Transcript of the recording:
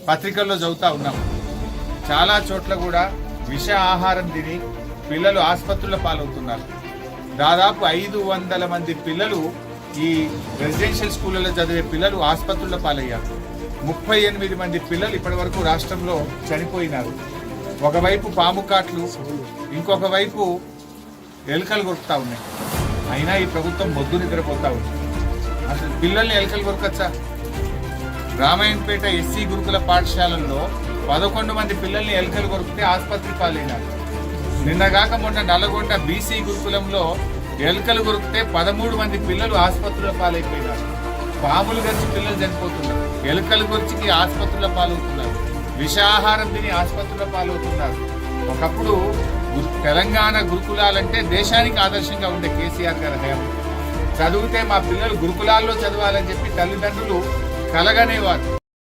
పత్రికల్లో చదువుతా ఉన్నాం. చాలా చోట్ల కూడా విష ఆహారం తిని పిల్లలు ఆసుపత్రుల పాలవుతున్నారు. దాదాపు 500 మంది పిల్లలు ఈ రెసిడెన్షియల్ స్కూళ్ళలో చదివే పిల్లలు ఆసుపత్రుల పాలయ్యారు. 38 మంది పిల్లలు ఇప్పటి వరకు రాష్ట్రంలో చనిపోయినారు. ఒకవైపు పాము కాట్లు, ఇంకొక వైపు ఎలుకలు కొరుకుతా ఉన్నాయి. అయినా ఈ ప్రభుత్వం మొద్దు నిద్రపోతా ఉంది. అసలు పిల్లల్ని ఎలుకలు కొరకచ్చా? రామాయణపేట ఎస్సీ గురుకుల పాఠశాలల్లో 11 మంది పిల్లల్ని ఎలుకలు కొరికితే ఆసుపత్రి పాలైనారు. నిన్నగాక మొన్న నల్లగొండ బీసీ గురుకులంలో ఎలుకలు కొరికితే 13 మంది పిల్లలు ఆసుపత్రుల పాలైపోయినారు. పాములు గరిచి పిల్లలు చనిపోతున్నారు, ఎలుకలు కొరిచికి ఆసుపత్రుల పాలవుతున్నారు, విషాహారం తిని ఆసుపత్రుల పాలవుతున్నారు. ఒకప్పుడు తెలంగాణ గురుకులాలంటే దేశానికి ఆదర్శంగా ఉండే కేసీఆర్ గారి హయాం. చదివితే మా పిల్లలు గురుకులాల్లో చదవాలని చెప్పి తల్లిదండ్రులు కలగనేవారు.